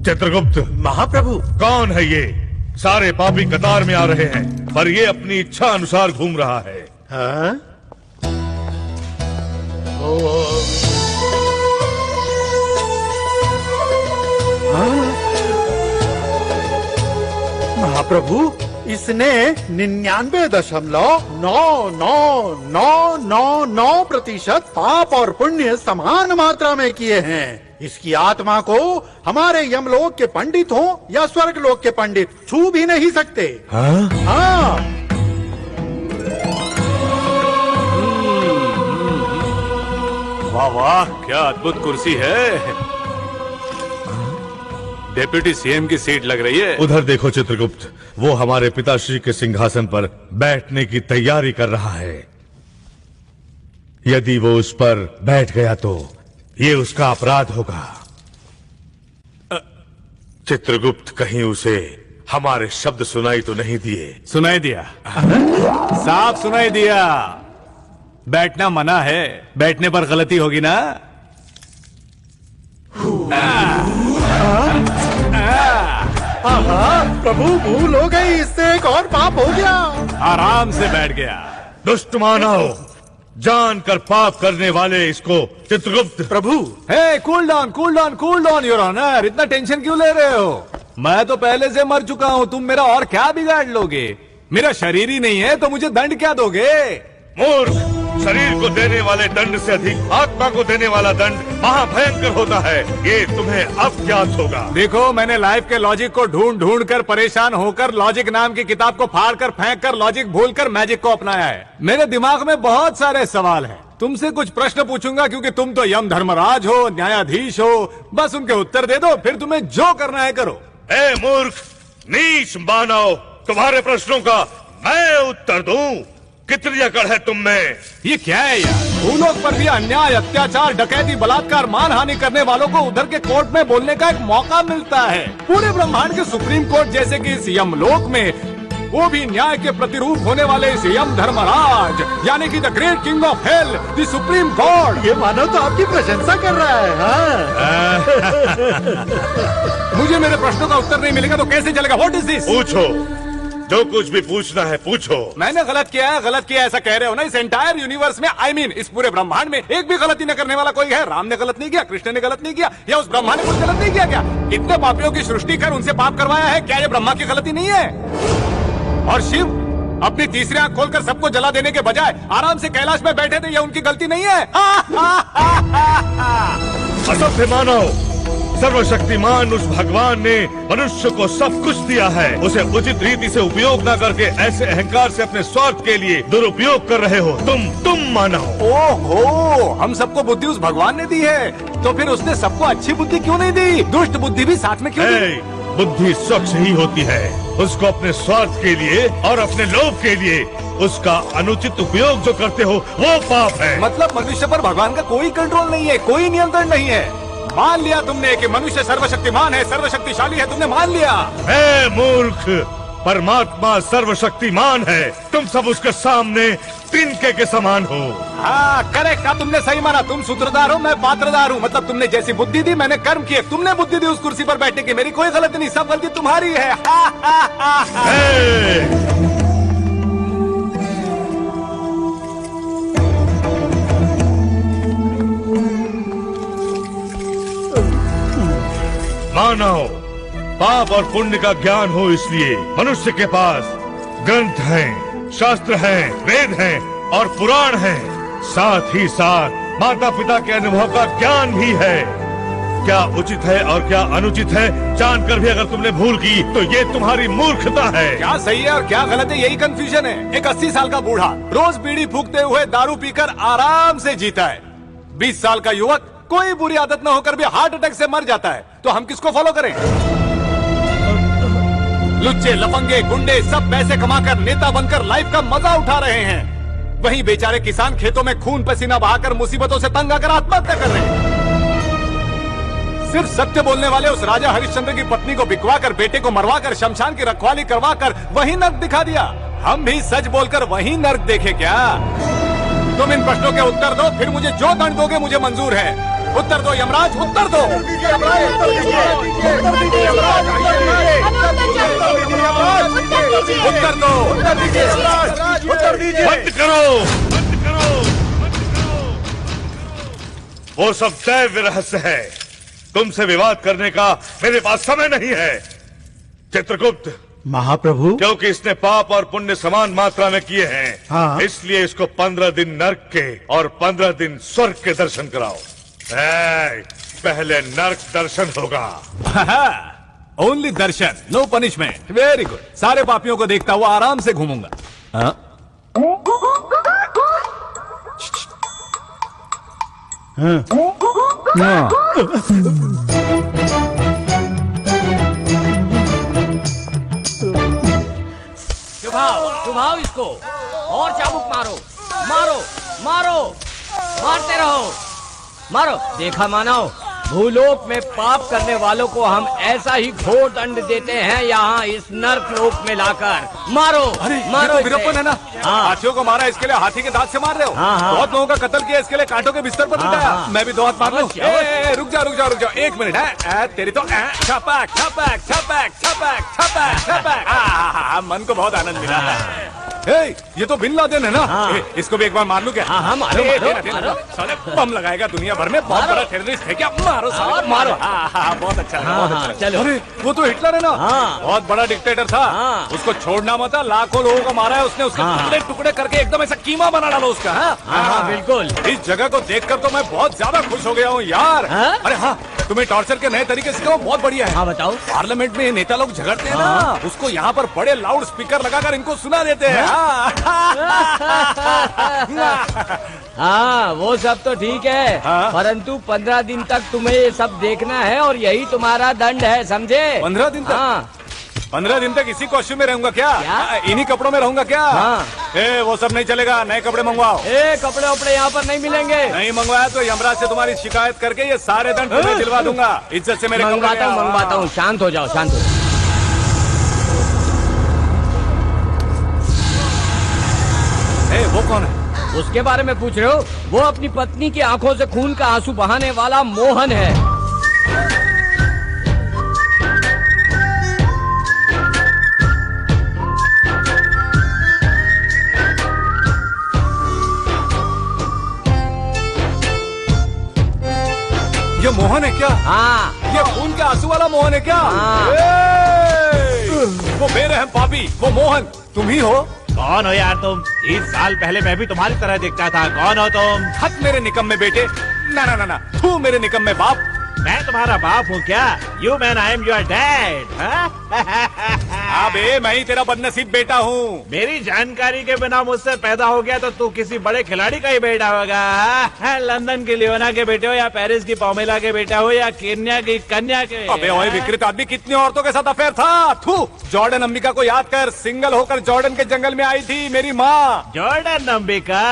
चित्रगुप्त महाप्रभु, कौन है ये? सारे पापी कतार में आ रहे हैं, पर ये अपनी इच्छा अनुसार घूम रहा है। हाँ? महाप्रभु, इसने 99.999999% पाप और पुण्य समान मात्रा में किए हैं। इसकी आत्मा को हमारे यमलोक के पंडित हो या स्वर्गलोक के पंडित छू भी नहीं सकते। हाँ? हाँ। वाह वाह, क्या अद्भुत कुर्सी है। डेप्यूटी सीएम की सीट लग रही है। उधर देखो चित्रगुप्त, वो हमारे पिताश्री के सिंहासन पर बैठने की तैयारी कर रहा है। यदि वो उस पर बैठ गया तो ये उसका अपराध होगा। चित्रगुप्त कहीं उसे हमारे शब्द सुनाई तो नहीं दिए? सुनाई दिया, साफ सुनाई दिया। बैठना मना है, बैठने पर गलती होगी ना। प्रभु, भूल हो गई, इससे एक और पाप हो गया। आराम से बैठ गया। दुष्ट मानव, जानकर पाप करने वाले इसको चित्रगुप्त। प्रभु, हे, cool down, cool down, cool down your honour. इतना टेंशन क्यों ले रहे हो? मैं तो पहले से मर चुका हूँ, तुम मेरा और क्या बिगाड़ लोगे? मेरा शरीर ही नहीं है तो मुझे दंड क्या दोगे? मूर्ख, शरीर को देने वाले दंड से अधिक आत्मा को देने वाला दंड महाभयंकर होता है। ये तुम्हें अब ज्ञात होगा। देखो, मैंने लाइफ के लॉजिक को ढूंढ ढूंढ कर परेशान होकर लॉजिक नाम की किताब को फाड़ कर फेंक कर लॉजिक भूल कर मैजिक को अपनाया है। मेरे दिमाग में बहुत सारे सवाल हैं। तुमसे कुछ प्रश्न पूछूंगा क्योंकि तुम तो यम धर्मराज हो, न्यायाधीश हो। बस उनके उत्तर दे दो, फिर तुम्हें जो करना है करो। ए मूर्ख, नीच मानव, तुम्हारे प्रश्नों का मैं उत्तर दूं? कितनी अकड़ है तुम में? ये क्या है यार? भूलोक पर भी अन्याय, अत्याचार, डकैती, बलात्कार, मानहानि करने वालों को उधर के कोर्ट में बोलने का एक मौका मिलता है। पूरे ब्रह्मांड के सुप्रीम कोर्ट जैसे कि इस यमलोक में, वो भी न्याय के प्रतिरूप होने वाले इस यम धर्मराज, यानी कि the great king of hell, the supreme God. ये मानव तो आपकी प्रशंसा कर रहा है। हाँ? मुझे मेरे प्रश्नों का उत्तर नहीं मिलेगा तो कैसे चलेगा? What is this? पूछो, जो कुछ भी पूछना है पूछो। मैंने गलत किया है, गलत किया ऐसा कह रहे हो ना? इस एंटायर यूनिवर्स में, I mean, इस पूरे ब्रह्मांड में एक भी गलती न करने वाला कोई है? राम ने गलत नहीं किया, कृष्ण ने गलत नहीं किया, या उस ब्रह्मा ने कुछ गलत नहीं किया क्या? इतने पापियों की सृष्टि कर उनसे पाप करवाया है, क्या ये ब्रह्मा की गलती नहीं है? और शिव अपनी तीसरी आंख खोलकर सबको जला देने के बजाय आराम से कैलाश में बैठे थे, यह उनकी गलती नहीं है? असभ्य मानव, सर्वशक्तिमान उस भगवान ने मनुष्य को सब कुछ दिया है। उसे उचित रीति से उपयोग न करके ऐसे अहंकार से अपने स्वार्थ के लिए दुरुपयोग कर रहे हो तुम मानव। ओहो, हम सबको बुद्धि उस भगवान ने दी है, तो फिर उसने सबको अच्छी बुद्धि क्यों नहीं दी? दुष्ट बुद्धि भी साथ में क्यों दी? बुद्धि स्वच्छ ही होती है। उसको अपने स्वार्थ के लिए और अपने लोभ के लिए उसका अनुचित उपयोग जो करते हो वो पाप है। मतलब मनुष्य पर भगवान का कोई कंट्रोल नहीं है, कोई नियंत्रण नहीं है। मान लिया तुमने कि मनुष्य सर्वशक्तिमान है, सर्वशक्तिशाली है, तुमने मान लिया। हे मूर्ख, परमात्मा सर्वशक्तिमान है, तुम सब उसके सामने तिनके के समान हो। हाँ, करेक्ट, तुमने सही माना। तुम सूत्रधार हो, मैं पात्रधार हूँ। मतलब तुमने जैसी बुद्धि दी, मैंने कर्म किए। तुमने बुद्धि दी उस कुर्सी पर बैठने की, मेरी कोई गलती नहीं, सब गलती तुम्हारी है। मानव, पाप और पुण्य का ज्ञान हो, इसलिए मनुष्य के पास ग्रंथ हैं, शास्त्र हैं, वेद हैं और पुराण हैं। साथ ही साथ माता पिता के अनुभव का ज्ञान भी है। क्या उचित है और क्या अनुचित है जानकर भी अगर तुमने भूल की तो ये तुम्हारी मूर्खता है। क्या सही है और क्या गलत है, यही कंफ्यूजन है। एक 80 साल का बूढ़ा रोज बीड़ी फूकते हुए दारू पीकर आराम से जीता है। 20 साल का युवक कोई बुरी आदत न होकर भी हार्ट अटैक से मर जाता है। तो हम किसको फॉलो करें? लुच्चे, लफंगे, गुंडे सब पैसे कमाकर नेता बनकर लाइफ का मजा उठा रहे हैं। वहीं बेचारे किसान खेतों में खून पसीना बहाकर मुसीबतों से तंग आकर आत्महत्या कर रहे हैं। सिर्फ सत्य बोलने वाले उस राजा हरिश्चंद्र की पत्नी को बिकवा कर, बेटे को मरवा कर, शमशान की रखवाली करवा कर वही नर्क दिखा दिया। हम भी सच बोलकर वही नर्क देखे क्या? तुम इन प्रश्नों के उत्तर दो, फिर मुझे जो दंड दोगे मुझे मंजूर है। उत्तर दो यमराज, उत्तर दो। उत्तर दो, उत्तर दीजिए। बंद करो, बंद करो, बंद करो। वो सब दैव रहस्य है। तुमसे विवाद करने का मेरे पास समय नहीं है। चित्रगुप्त, महाप्रभु, क्योंकि इसने पाप और पुण्य समान मात्रा में किए हैं, हाँ। इसलिए इसको 15 दिन नर्क के और 15 दिन स्वर्ग के दर्शन कराओ। पहले नर्क दर्शन होगा। ओनली दर्शन, नो पनिशमेंट। Very good. सारे पापियों को देखता हुआ आराम से घूमूंगा। हाँ? चुभाओ इसको और चाबुक मारो, मारो, मारो, मारते रहो, मारो। देखा मानव, भूलोक में पाप करने वालों को हम ऐसा ही घोर दंड देते हैं यहाँ इस नर्क लोक में लाकर। मारो, अरे मारो। ये तो वीरप्पन है ना? हाँ। हाथियों को मारा इसके लिए हाथी के दांत से मार रहे हो। हाँ, हाँ। बहुत लोगों का कत्ल किया इसके लिए कांटों के बिस्तर पर लिटाया। हाँ। मैं भी 2 हाथ मार लूं? अवश्य, अवश्य। रुक जाओ, रुक जाओ, रुक जाओ, 1 मिनट है। तेरी तो छपक छपक छपक छपक छपक छपक। मन को बहुत आनंद मिला। ये तो बिन लादेन है ना? हाँ। इसको भी एक बार मार लूं क्या? हाँ, मारो, मारो। साले बम लगाएगा दुनिया भर में। बहुत बड़ा टेररिस्ट है क्या? मारो साले को, मारो। बहुत अच्छा है, बहुत अच्छा है। चलो। अरे वो तो हिटलर है ना? हाँ। बहुत बड़ा डिक्टेटर था। हाँ। उसको छोड़ना मत। लाखों लोगों को मारा है उसने। उसके टुकड़े टुकड़े करके एकदम ऐसा कीमा बना डालो उसका। हाँ, बिल्कुल। इस जगह को देखकर तो मैं बहुत ज्यादा खुश हो गया हूँ यार। अरे हाँ, तुम्हें टॉर्चर के नए तरीके सिखाओ, बहुत बढ़िया है। हाँ, बताओ। पार्लियामेंट में नेता लोग झगड़ते हैं ना, उसको यहाँ पर बड़े लाउड स्पीकर लगाकर इनको सुना देते हैं। हाँ, वो सब तो ठीक है। हाँ? परंतु 15 दिन तक तुम्हें ये सब देखना है और यही तुम्हारा दंड है, समझे? 15 दिन तक? हाँ। 15 दिन तक इसी कॉस्ट्यूम में रहूंगा क्या? क्या? इन्हीं कपड़ों में रहूंगा क्या? हाँ। वो सब नहीं चलेगा, नए कपड़े मंगवाओ। कपड़े वपड़े यहाँ पर नहीं मिलेंगे। नहीं मंगवाया तो यमराज से तुम्हारी शिकायत करके ये सारे दंड तुम्हें दिलवा दूंगा। इज्जत से मेरे मंगवाता हूँ, मंगवाता हूँ। शांत हो जाओ, शांत हो जाओ। वो कौन है? उसके बारे में पूछ रहे हो? वो अपनी पत्नी की आंखों से खून का आंसू बहाने वाला मोहन है। ये मोहन है क्या? हाँ। ये खून के आंसू वाला मोहन है क्या? हाँ। वो बेरहम पापी, वो मोहन तुम ही हो? कौन हो यार तुम? 30 साल पहले मैं भी तुम्हारी तरह दिखता था। कौन हो तुम? हट मेरे निकम्मे बेटे। ना ना ना ना, तू मेरे निकम्मे बाप। मैं तुम्हारा बाप हूँ क्या? You man, I am your dad. अबे मैं ही तेरा बदनसीब बेटा हूँ। मेरी जानकारी के बिना मुझसे पैदा हो गया तो तू किसी बड़े खिलाड़ी का ही बेटा होगा। लंदन की लियोना के बेटे हो या पेरिस की पॉमेला के बेटा हो या केन्या की कन्या के। अबे ओए विकृत आदमी, कितनी औरतों के साथ अफेयर था। थू, जॉर्डन अंबिका को याद कर। सिंगल होकर जॉर्डन के जंगल में आई थी मेरी माँ। जॉर्डन अंबिका,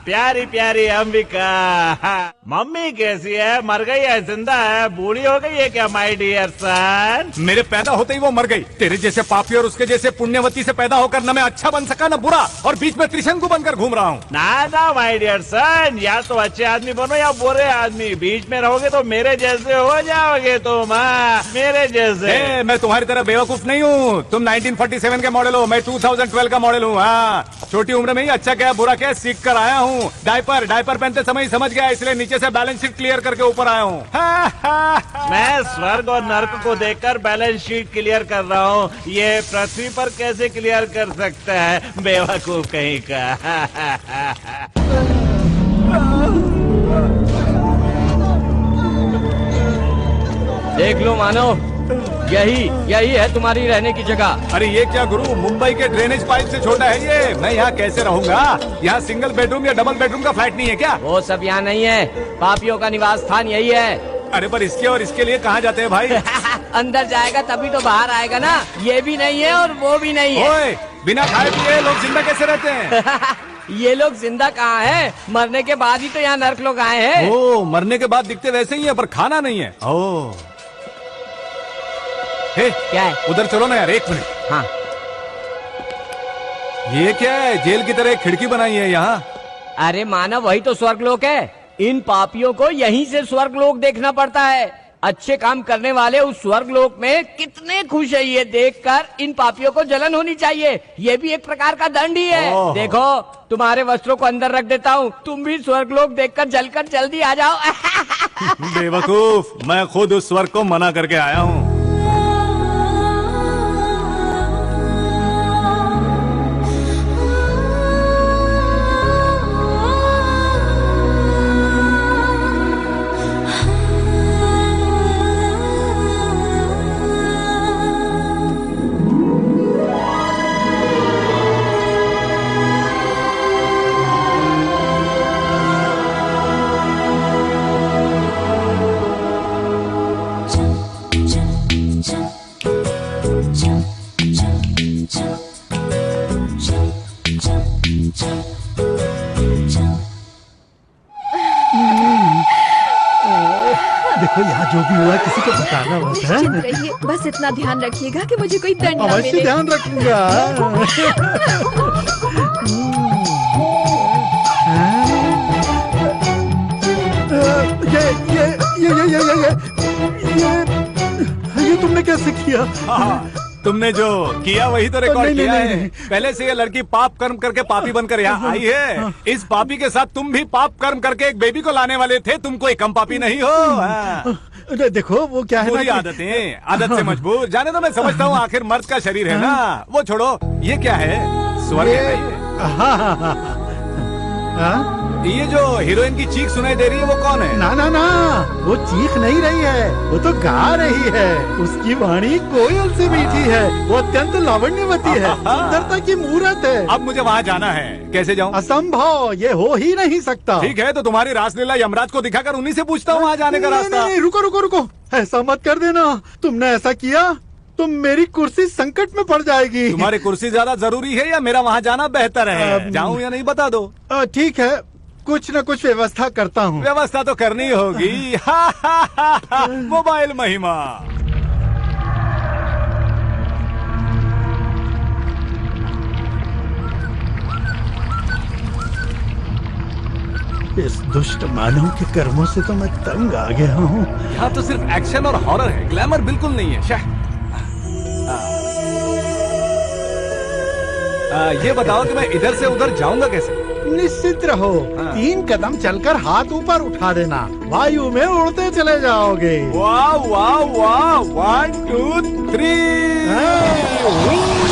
प्यारी प्यारी अंबिका। मम्मी कैसी है? मर गई है, जिंदा है, बूढ़ी हो गई है क्या माय डियर सन? मेरे पैदा होते ही वो मर गई। तेरे जैसे पापी और उसके जैसे पुण्यवती से पैदा होकर न मैं अच्छा बन सका न बुरा, और बीच में त्रिशंकु बनकर घूम रहा हूँ। ना ना माय डियर सन, या तो अच्छे आदमी बनो या बुरे आदमी। बीच में रहोगे तो मेरे जैसे हो जाओगे तुम। मेरे जैसे। मैं तुम्हारी तरह बेवकूफ नहीं हूँ। तुम 1947 के मॉडल हो, मैं 2012 का मॉडल हूँ। छोटी उम्र में ही अच्छा क्या बुरा क्या सीख कर आया हूँ। डायपर पहनते समय ही समझ गया, इसलिए नीचे से बैलेंस शीट क्लियर करके ऊपर आया हूँ। मैं स्वर्ग और नर्क को देखकर बैलेंस शीट क्लियर कर रहा हूँ। ये पृथ्वी पर कैसे क्लियर कर सकता है, बेवकूफ कहीं का। देख लो मानव, यही है तुम्हारी रहने की जगह। अरे ये क्या गुरु, मुंबई के ड्रेनेज पाइप से छोटा है ये। मैं यहाँ कैसे रहूँगा? यहाँ सिंगल बेडरूम या डबल बेडरूम का फ्लैट नहीं है क्या? वो सब यहाँ नहीं है, पापियों का निवास स्थान यही है। अरे पर इसके और इसके लिए कहाँ जाते हैं भाई? अंदर जाएगा तभी तो बाहर आएगा ना। ये भी नहीं है और वो भी नहीं है। ओए, बिना खाए पिए लोग जिंदा कैसे रहते हैं? ये लोग जिंदा कहाँ हैं? मरने के बाद ही तो यहाँ नर्क लोग आए हैं। ओ, मरने के बाद दिखते वैसे ही है पर खाना नहीं है। ओ, हे, क्या है? उधर चलो ना यार, एक मिनट। हाँ, ये क्या है? जेल की तरह एक खिड़की बनाई है यहाँ। अरे मानव, वही तो स्वर्गलोक है। इन पापियों को यहीं से स्वर्गलोक देखना पड़ता है। अच्छे काम करने वाले उस स्वर्गलोक में कितने खुश है, ये देखकर इन पापियों को जलन होनी चाहिए। ये भी एक प्रकार का दंड ही है। ओह। देखो, तुम्हारे वस्त्रों को अंदर रख देता हूँ, तुम भी स्वर्गलोक देखकर जलकर जल्दी आ जाओ। बेवकूफ, मैं खुद उस स्वर्ग को मना करके आया हूँ। देखो यहाँ जो भी हुआ किसी को बताना मत है। निश्चिंत रहिए, बस इतना ध्यान रखिएगा कि मुझे कोई दंड ना अवश्य मिले। ध्यान रखूंगा। ये तुमने कैसे किया? हाँ, तुमने जो किया वही तो रिकॉर्ड नहीं, किया नहीं, है। नहीं। पहले से ये लड़की पाप कर्म करके पापी बनकर यहाँ आई है। इस पापी के साथ तुम भी पाप कर्म करके एक बेबी को लाने वाले थे। तुम कोई कम पापी नहीं हो। हाँ। देखो वो क्या है ना बुरी कि- आदतें, आदत से मजबूर। जाने तो मैं समझता हूँ, आखिर मर्द का शरीर है ना। वो छोड़ो, ये क्या है? स्वर्ग है ना ये? हाँ हाँ हाँ हाँ? ये जो हीरोइन की चीख सुनाई दे रही है वो कौन है? ना ना ना, वो चीख नहीं रही है, वो तो गा रही है। उसकी वाणी कोयल से मीठी है, वो अत्यंत लावण्यवती है, सुंदरता की मूरत है। अब मुझे वहाँ जाना है, कैसे जाऊँ? असंभव, ये हो ही नहीं सकता। ठीक है, तो तुम्हारी रासलीला यमराज को दिखाकर उन्हीं से पूछता हूँ वहाँ जाने का नहीं, रास्ता। नहीं, रुको रुको रुको, ऐसा मत कर देना। तुमने ऐसा किया तो मेरी कुर्सी संकट में पड़ जाएगी। तुम्हारी कुर्सी ज्यादा जरूरी है या मेरा वहाँ जाना बेहतर है? जाऊँ या नहीं बता दो। ठीक है, कुछ न कुछ व्यवस्था करता हूँ। व्यवस्था तो करनी होगी। मोबाइल महिमा। इस दुष्ट मानव के कर्मों से तो मैं तंग आ गया हूँ। यहाँ तो सिर्फ एक्शन और हॉरर है, ग्लैमर बिल्कुल नहीं है। ये बताओ कि मैं इधर से उधर जाऊंगा कैसे? निश्चित रहो, 3 कदम चलकर हाथ ऊपर उठा देना, वायु में उड़ते चले जाओगे। वाह वाह वाह, 1 2 3।